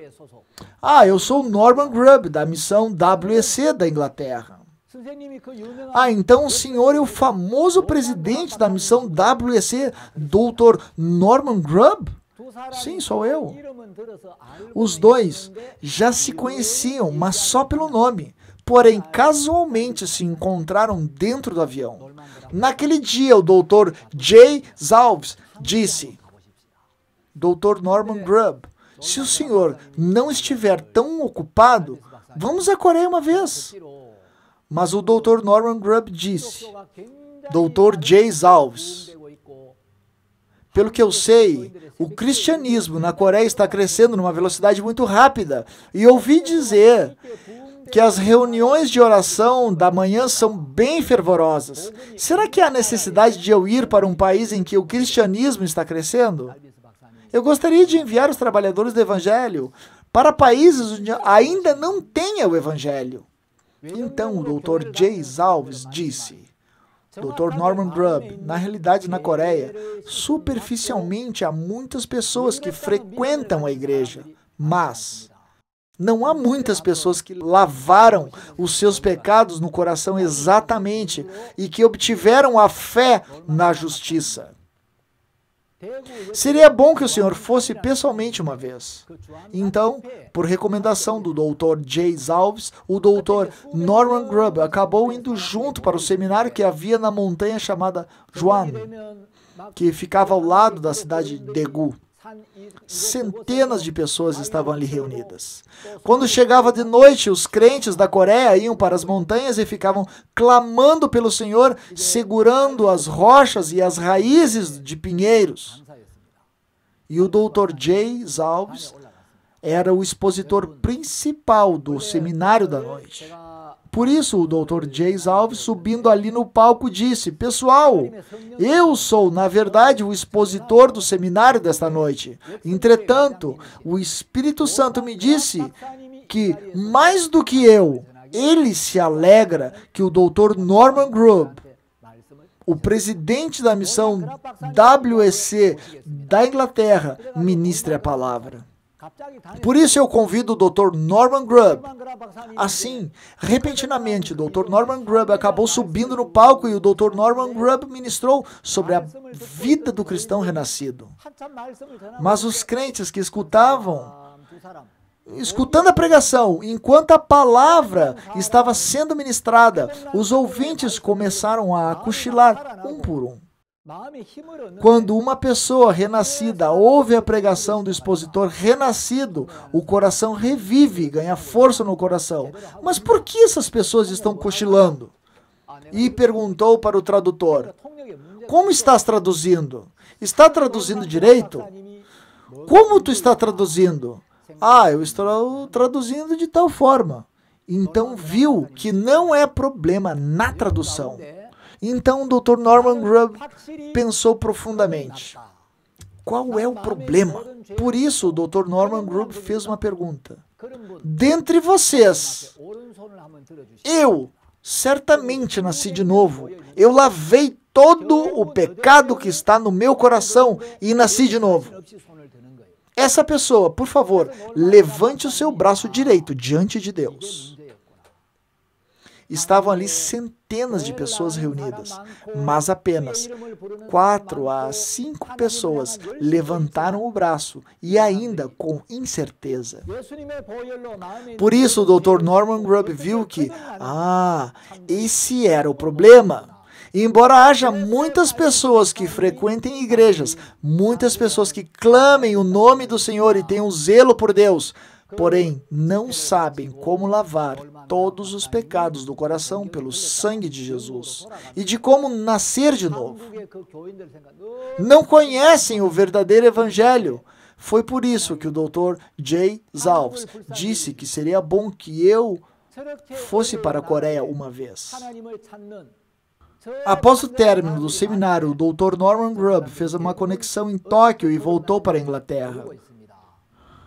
Ah, eu sou Norman Grubb, da missão WEC da Inglaterra. Ah, então o senhor é o famoso presidente da missão WEC, Dr. Norman Grubb? Sim, sou eu. Os dois já se conheciam, mas só pelo nome. Porém, casualmente se encontraram dentro do avião. Naquele dia, o Dr. J. Zalves disse: Dr. Norman Grubb, se o senhor não estiver tão ocupado, vamos à Coreia uma vez. Mas o Dr. Norman Grubb disse: Dr. J. Zalves, pelo que eu sei, o cristianismo na Coreia está crescendo numa velocidade muito rápida. E ouvi dizer que as reuniões de oração da manhã são bem fervorosas. Será que há necessidade de eu ir para um país em que o cristianismo está crescendo? Eu gostaria de enviar os trabalhadores do evangelho para países onde ainda não tenha o evangelho. Então o Dr. J. Zalves disse: Dr. Norman Grubb, na realidade na Coreia, superficialmente há muitas pessoas que frequentam a igreja, mas não há muitas pessoas que lavaram os seus pecados no coração exatamente e que obtiveram a fé na justiça. Seria bom que o senhor fosse pessoalmente uma vez. Então, por recomendação do Dr. J. Zalves, o Dr. Norman Grubb acabou indo junto para o seminário que havia na montanha chamada Juan, que ficava ao lado da cidade de Daegu. Centenas de pessoas estavam ali reunidas. Quando chegava de noite, os crentes da Coreia iam para as montanhas e ficavam clamando pelo Senhor, segurando as rochas e as raízes de pinheiros. E o Dr. J. Zalves era o expositor principal do seminário da noite. Por isso, o Dr. J. Alves, subindo ali no palco, disse: pessoal, eu sou, na verdade, o expositor do seminário desta noite. Entretanto, o Espírito Santo me disse que, mais do que eu, ele se alegra que o Dr. Norman Grubb, o presidente da missão WEC da Inglaterra, ministre a palavra. Por isso eu convido o Dr. Norman Grubb. Assim, repentinamente, o Dr. Norman Grubb acabou subindo no palco e o Dr. Norman Grubb ministrou sobre a vida do cristão renascido. Mas os crentes que escutando a pregação, enquanto a palavra estava sendo ministrada, os ouvintes começaram a cochilar um por um. Quando uma pessoa renascida ouve a pregação do expositor renascido, o coração revive e ganha força no coração. Mas por que essas pessoas estão cochilando? E perguntou para o tradutor: como estás traduzindo? Está traduzindo direito? Como tu está traduzindo? Eu estou traduzindo de tal forma. Então viu que não é problema na tradução. Então o Dr. Norman Grubb pensou profundamente: qual é o problema? Por isso o Dr. Norman Grubb fez uma pergunta: dentre vocês, eu certamente nasci de novo. Eu lavei todo o pecado que está no meu coração e nasci de novo. Essa pessoa, por favor, levante o seu braço direito diante de Deus. Estavam ali centenas de pessoas reunidas, mas apenas 4 a 5 pessoas levantaram o braço e ainda com incerteza. Por isso o Dr. Norman Grubb viu que, esse era o problema. Embora haja muitas pessoas que frequentem igrejas, muitas pessoas que clamem o nome do Senhor e tenham zelo por Deus, porém não sabem como lavar todos os pecados do coração pelo sangue de Jesus e de como nascer de novo. Não conhecem o verdadeiro evangelho. Foi por isso que o Dr. J. Alves disse que seria bom que eu fosse para a Coreia uma vez. Após o término do seminário, o Dr. Norman Grubb fez uma conexão em Tóquio e voltou para a Inglaterra.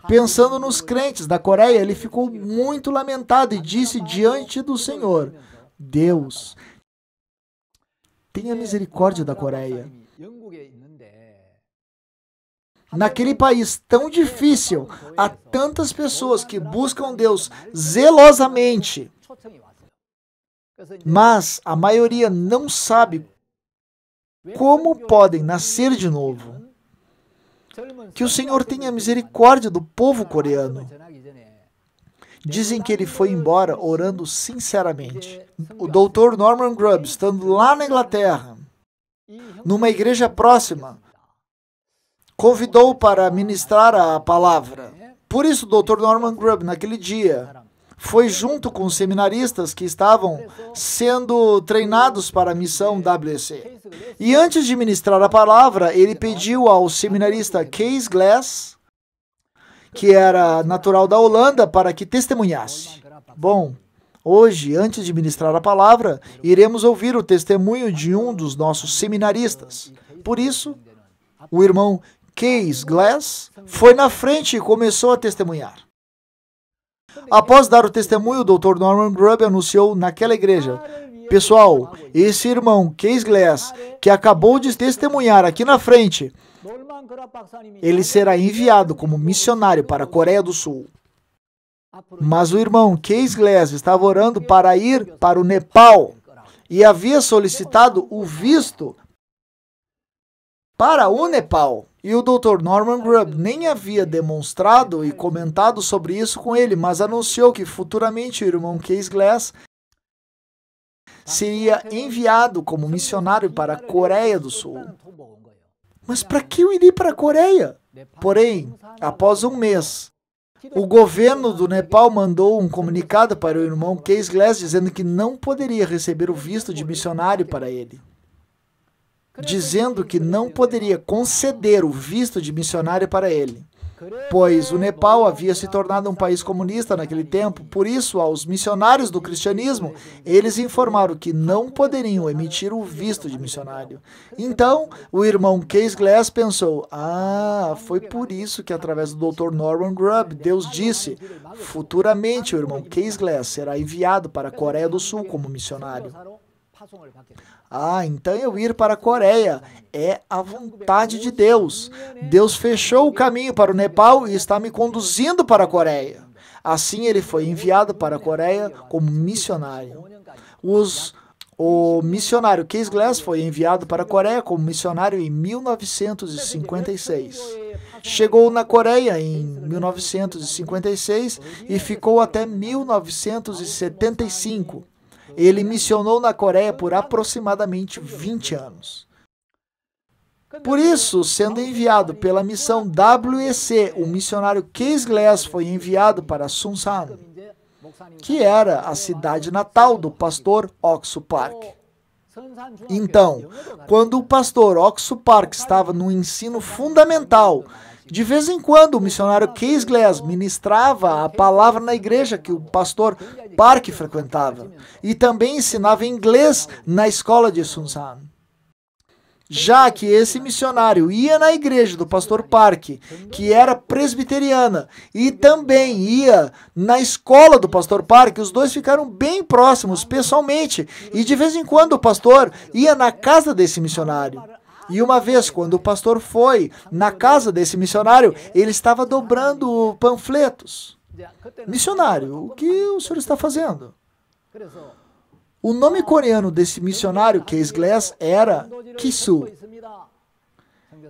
Pensando nos crentes da Coreia, ele ficou muito lamentado e disse diante do Senhor: Deus, tenha misericórdia da Coreia. Naquele país tão difícil, há tantas pessoas que buscam Deus zelosamente, mas a maioria não sabe como podem nascer de novo. Que o Senhor tenha misericórdia do povo coreano. Dizem que ele foi embora orando sinceramente. O Dr. Norman Grubb, estando lá na Inglaterra, numa igreja próxima, convidou para ministrar a palavra. Por isso, o Dr. Norman Grubb, naquele dia, foi junto com os seminaristas que estavam sendo treinados para a missão WEC. E antes de ministrar a palavra, ele pediu ao seminarista Kees Glass, que era natural da Holanda, para que testemunhasse. Bom, hoje, antes de ministrar a palavra, iremos ouvir o testemunho de um dos nossos seminaristas. Por isso, o irmão Kees Glass foi na frente e começou a testemunhar. Após dar o testemunho, o Dr. Norman Grubb anunciou naquela igreja: pessoal, esse irmão Kees Glass, que acabou de testemunhar aqui na frente, ele será enviado como missionário para a Coreia do Sul. Mas o irmão Kees Glass estava orando para ir para o Nepal e havia solicitado o visto para o Nepal. E o Dr. Norman Grubb nem havia demonstrado e comentado sobre isso com ele, mas anunciou que futuramente o irmão Kees Glass seria enviado como missionário para a Coreia do Sul. Mas para que eu iria para a Coreia? Porém, após um mês, o governo do Nepal mandou um comunicado para o irmão Kees Glass dizendo que não poderia receber o visto de missionário para ele. Dizendo que não poderia conceder o visto de missionário para ele. pois o Nepal havia se tornado um país comunista naquele tempo. Por isso, aos missionários do cristianismo, eles informaram que não poderiam emitir o visto de missionário. Então, o irmão Case Glass pensou, foi por isso que através do Dr. Norman Grubb, Deus disse, futuramente o irmão Case Glass será enviado para a Coreia do Sul como missionário. Então eu ir para a Coreia é a vontade de Deus. Deus fechou o caminho para o Nepal e está me conduzindo para a Coreia. Assim ele foi enviado para a Coreia como missionário. O missionário Case Glass foi enviado para a Coreia como missionário em 1956. Chegou na Coreia em 1956 e ficou até 1975. Ele missionou na Coreia por aproximadamente 20 anos. Por isso, sendo enviado pela missão WEC, o missionário Case Glass foi enviado para Sunsan, que era a cidade natal do pastor Oksu Park. Então, quando o pastor Oksu Park estava no ensino fundamental, de vez em quando o missionário Case Glass ministrava a palavra na igreja que o pastor Park frequentava e também ensinava inglês na escola de Sunsan. Já que esse missionário ia na igreja do pastor Park, que era presbiteriana, e também ia na escola do pastor Park, os dois ficaram bem próximos pessoalmente, e de vez em quando o pastor ia na casa desse missionário. E uma vez, quando o pastor foi na casa desse missionário, ele estava dobrando panfletos. Missionário, o que o senhor está fazendo? O nome coreano desse missionário, Case Glass, era Kisu.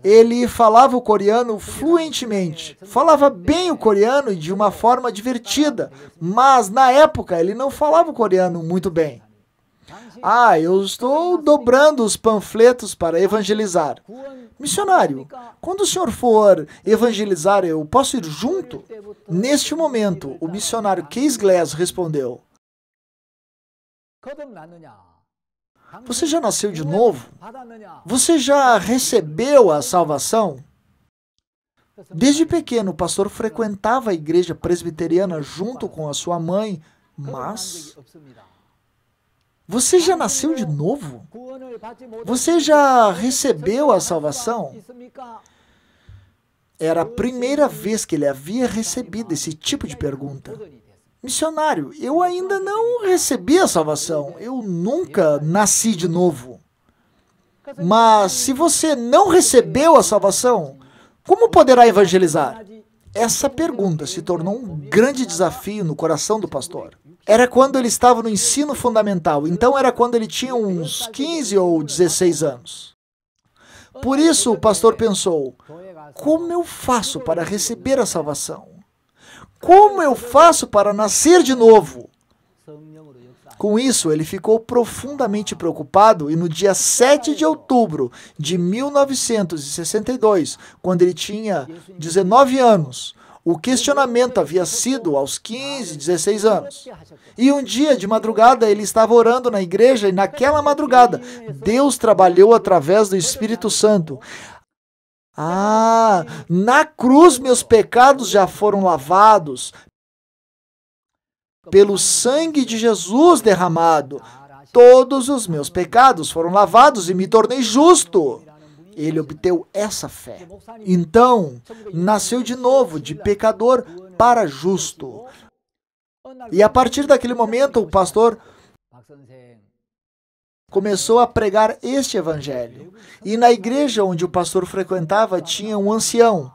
Ele falava o coreano fluentemente, falava bem o coreano e de uma forma divertida, mas na época ele não falava o coreano muito bem. Eu estou dobrando os panfletos para evangelizar. Missionário, quando o senhor for evangelizar, eu posso ir junto? Neste momento, o missionário Case Glass respondeu, você já nasceu de novo? Você já recebeu a salvação? Desde pequeno, o pastor frequentava a igreja presbiteriana junto com a sua mãe, mas você já nasceu de novo? Você já recebeu a salvação? Era a primeira vez que ele havia recebido esse tipo de pergunta. Missionário, eu ainda não recebi a salvação. Eu nunca nasci de novo. Mas se você não recebeu a salvação, como poderá evangelizar? Essa pergunta se tornou um grande desafio no coração do pastor. Era quando ele estava no ensino fundamental, então era quando ele tinha uns 15 ou 16 anos. Por isso o pastor pensou, como eu faço para receber a salvação? Como eu faço para nascer de novo? Com isso, ele ficou profundamente preocupado e no dia 7 de outubro de 1962, quando ele tinha 19 anos, o questionamento havia sido aos 15, 16 anos. E um dia de madrugada ele estava orando na igreja e naquela madrugada Deus trabalhou através do Espírito Santo. Na cruz meus pecados já foram lavados pelo sangue de Jesus derramado. Todos os meus pecados foram lavados e me tornei justo. Ele obteve essa fé. Então, nasceu de novo, de pecador para justo. E a partir daquele momento, o pastor começou a pregar este evangelho. E na igreja onde o pastor frequentava, tinha um ancião,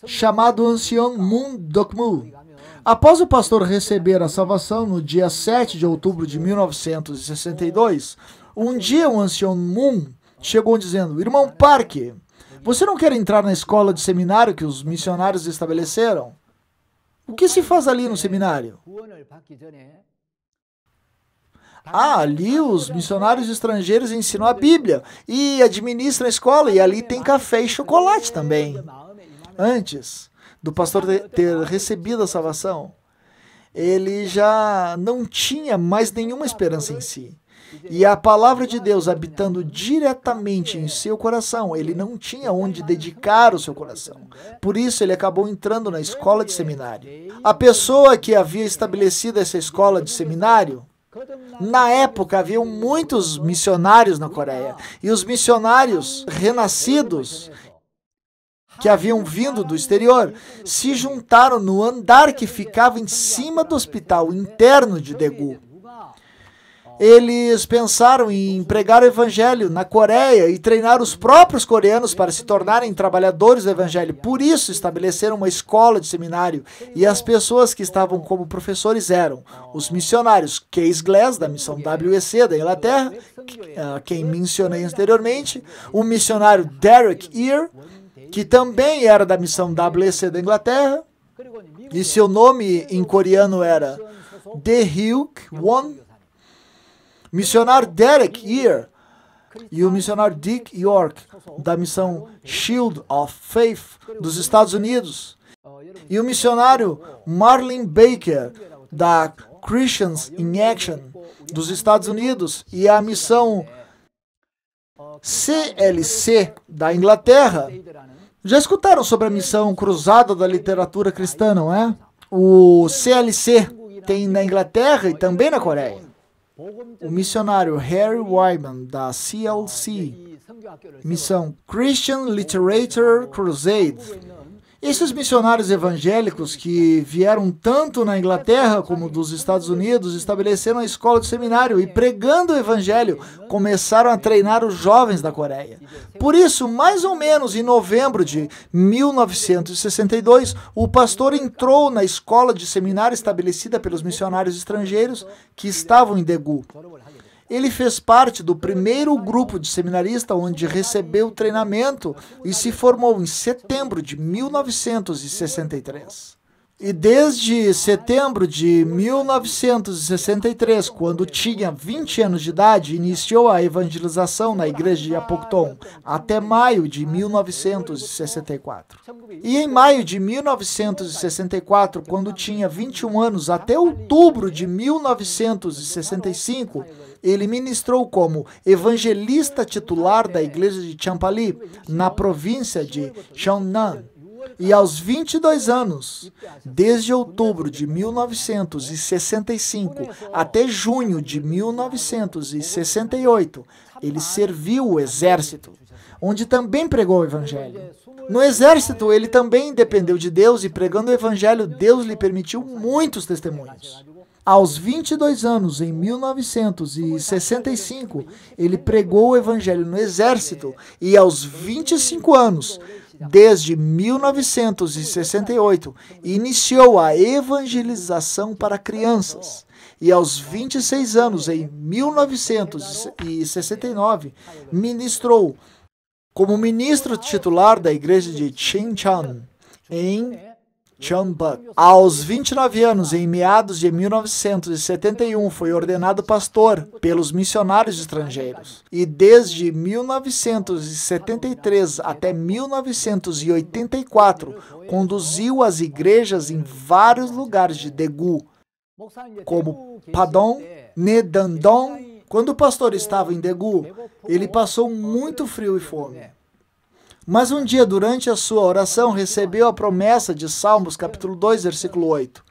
chamado Ancião Moon Dokmu. Após o pastor receber a salvação no dia 7 de outubro de 1962, um dia o Ancião Moon chegou dizendo, irmão Park, você não quer entrar na escola de seminário que os missionários estabeleceram? O que se faz ali no seminário? Ali os missionários estrangeiros ensinam a Bíblia e administram a escola e ali tem café e chocolate também. Antes do pastor ter recebido a salvação, ele já não tinha mais nenhuma esperança em si. E a palavra de Deus habitando diretamente em seu coração, ele não tinha onde dedicar o seu coração. Por isso, ele acabou entrando na escola de seminário. A pessoa que havia estabelecido essa escola de seminário, na época, haviam muitos missionários na Coreia. E os missionários renascidos, que haviam vindo do exterior, se juntaram no andar que ficava em cima do hospital interno de Daegu. Eles pensaram em pregar o evangelho na Coreia e treinar os próprios coreanos para se tornarem trabalhadores do evangelho. Por isso, estabeleceram uma escola de seminário. E as pessoas que estavam como professores eram os missionários Case Glass, da missão WEC da Inglaterra, quem mencionei anteriormente, o missionário Derek Ear, que também era da missão WEC da Inglaterra, e seu nome em coreano era Dae-hyuk Won, missionário Derek Ear e o missionário Dick York, da missão Shield of Faith dos Estados Unidos, e o missionário Marlin Baker, da Christians in Action dos Estados Unidos, e a missão CLC da Inglaterra. Já escutaram sobre a missão cruzada da literatura cristã, não é? O CLC tem na Inglaterra e também na Coreia. O missionário Harry Wyman, da CLC, missão Christian Literature Crusade. Esses missionários evangélicos que vieram tanto na Inglaterra como dos Estados Unidos estabeleceram a escola de seminário e, pregando o evangelho, começaram a treinar os jovens da Coreia. Por isso, mais ou menos em novembro de 1962, o pastor entrou na escola de seminário estabelecida pelos missionários estrangeiros que estavam em Daegu. Ele fez parte do primeiro grupo de seminarista onde recebeu treinamento e se formou em setembro de 1963. E desde setembro de 1963, quando tinha 20 anos de idade, iniciou a evangelização na igreja de Apokton, até maio de 1964. E em maio de 1964, quando tinha 21 anos, até outubro de 1965, ele ministrou como evangelista titular da igreja de Champali, na província de Cheonnan. E aos 22 anos, desde outubro de 1965 até junho de 1968, ele serviu o exército, onde também pregou o evangelho. No exército, ele também dependeu de Deus e, pregando o evangelho, Deus lhe permitiu muitos testemunhos. Aos 22 anos, em 1965, ele pregou o evangelho no exército e aos 25 anos, desde 1968, iniciou a evangelização para crianças. E aos 26 anos, em 1969, ministrou como ministro titular da igreja de Chinchan, em Chonbuk. Aos 29 anos, em meados de 1971, foi ordenado pastor pelos missionários estrangeiros. E desde 1973 até 1984, conduziu as igrejas em vários lugares de Daegu, como Padong, Nedandong. Quando o pastor estava em Daegu, ele passou muito frio e fome. Mas um dia, durante a sua oração, recebeu a promessa de Salmos, capítulo 2, versículo 8.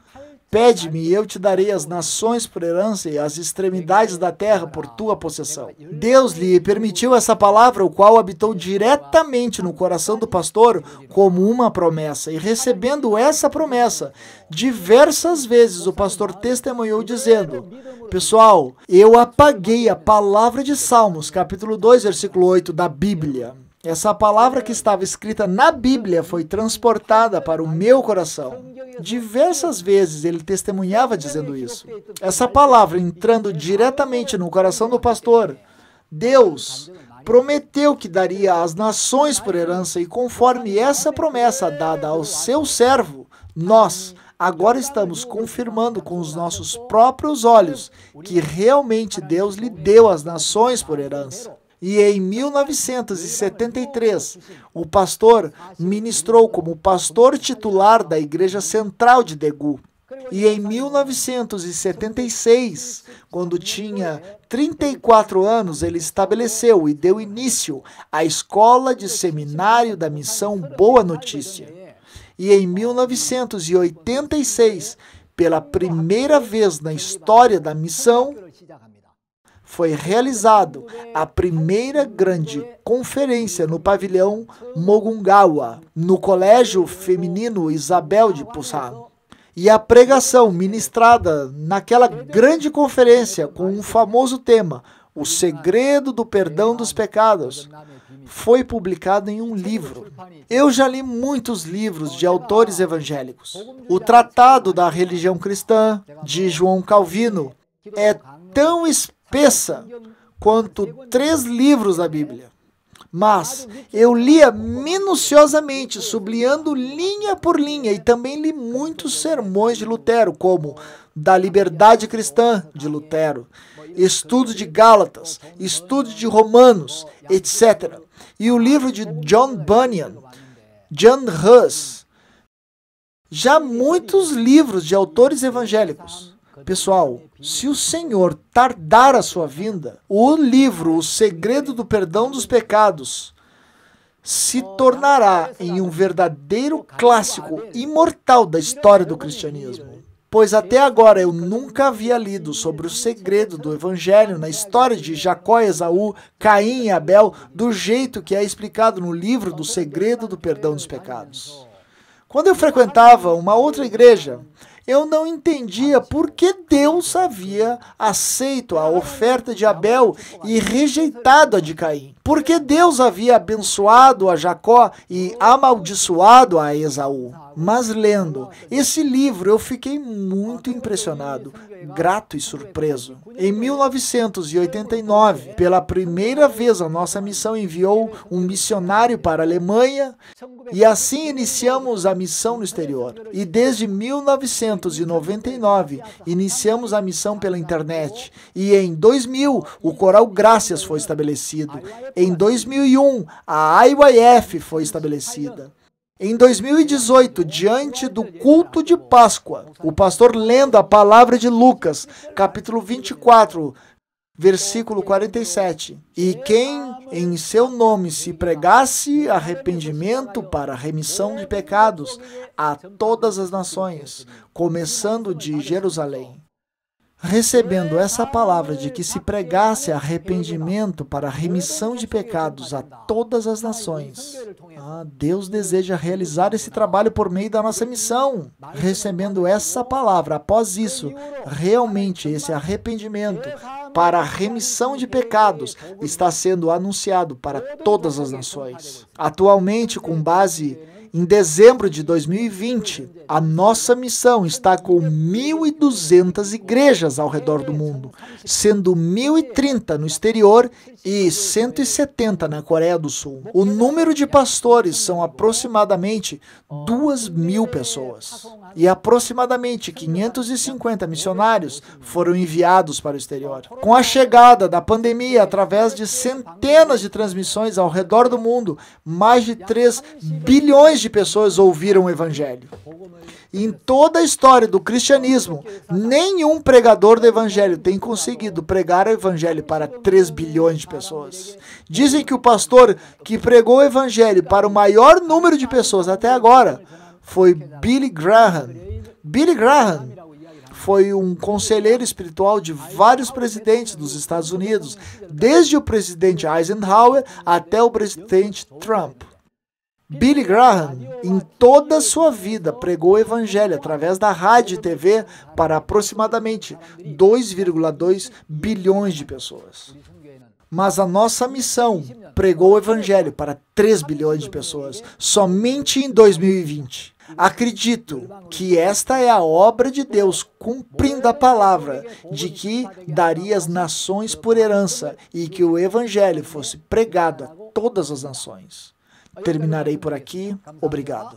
Pede-me e eu te darei as nações por herança e as extremidades da terra por tua possessão. Deus lhe permitiu essa palavra, o qual habitou diretamente no coração do pastor como uma promessa. E recebendo essa promessa, diversas vezes o pastor testemunhou dizendo: pessoal, eu apaguei a palavra de Salmos, capítulo 2, versículo 8 da Bíblia. Essa palavra que estava escrita na Bíblia foi transportada para o meu coração. Diversas vezes ele testemunhava dizendo isso. Essa palavra entrando diretamente no coração do pastor, Deus prometeu que daria às nações por herança, e conforme essa promessa dada ao seu servo, nós agora estamos confirmando com os nossos próprios olhos que realmente Deus lhe deu as nações por herança. E em 1973, o pastor ministrou como pastor titular da Igreja Central de Daegu. E em 1976, quando tinha 34 anos, ele estabeleceu e deu início à Escola de Seminário da Missão Boa Notícia. E em 1986, pela primeira vez na história da missão, foi realizado a primeira grande conferência no pavilhão Mogungawa, no Colégio Feminino Isabel de Pusan. E a pregação ministrada naquela grande conferência com um famoso tema, O Segredo do Perdão dos Pecados, foi publicado em um livro. Eu já li muitos livros de autores evangélicos. O Tratado da Religião Cristã, de João Calvino, é tão espessa quanto 3 livros da Bíblia. Mas eu lia minuciosamente, sublinhando linha por linha, e também li muitos sermões de Lutero, como Da Liberdade Cristã, de Lutero, Estudo de Gálatas, Estudo de Romanos, etc. E o livro de John Bunyan, John Huss. Já muitos livros de autores evangélicos. Pessoal, se o Senhor tardar a sua vinda, o livro O Segredo do Perdão dos Pecados se tornará em um verdadeiro clássico imortal da história do cristianismo. Pois até agora eu nunca havia lido sobre o segredo do Evangelho na história de Jacó e Esaú, Caim e Abel, do jeito que é explicado no livro do Segredo do Perdão dos Pecados. Quando eu frequentava uma outra igreja, eu não entendia por que Deus havia aceito a oferta de Abel e rejeitado a de Caim. Por que Deus havia abençoado a Jacó e amaldiçoado a Esaú. Mas lendo esse livro eu fiquei muito impressionado, grato e surpreso. Em 1989, pela primeira vez a nossa missão enviou um missionário para a Alemanha e assim iniciamos a missão no exterior. E desde 1999 iniciamos a missão pela internet. E em 2000 o Coral Gracias foi estabelecido. Em 2001 a IYF foi estabelecida. Em 2018, diante do culto de Páscoa, o pastor lendo a palavra de Lucas, capítulo 24, versículo 47. E quem em seu nome se pregasse arrependimento para remissão de pecados a todas as nações, começando de Jerusalém. Recebendo essa palavra de que se pregasse arrependimento para remissão de pecados a todas as nações, Deus deseja realizar esse trabalho por meio da nossa missão. Recebendo essa palavra, após isso, realmente esse arrependimento para a remissão de pecados está sendo anunciado para todas as nações. Atualmente, com base em dezembro de 2020, a nossa missão está com 1.200 igrejas ao redor do mundo, sendo 1.030 no exterior e 170 na Coreia do Sul. O número de pastores são aproximadamente 2.000 pessoas. E aproximadamente 550 missionários foram enviados para o exterior. Com a chegada da pandemia, através de centenas de transmissões ao redor do mundo, mais de 3 bilhões de pessoas ouviram o Evangelho. Em toda a história do cristianismo, nenhum pregador do Evangelho tem conseguido pregar o Evangelho para 3 bilhões de pessoas. Dizem que o pastor que pregou o Evangelho para o maior número de pessoas até agora foi Billy Graham. Billy Graham foi um conselheiro espiritual de vários presidentes dos Estados Unidos, desde o presidente Eisenhower até o presidente Trump. Billy Graham, em toda a sua vida, pregou o Evangelho através da rádio e TV para aproximadamente 2,2 bilhões de pessoas. Mas a nossa missão pregou o Evangelho para 3 bilhões de pessoas, somente em 2020. Acredito que esta é a obra de Deus cumprindo a palavra de que daria as nações por herança e que o Evangelho fosse pregado a todas as nações. Terminarei por aqui. Obrigado.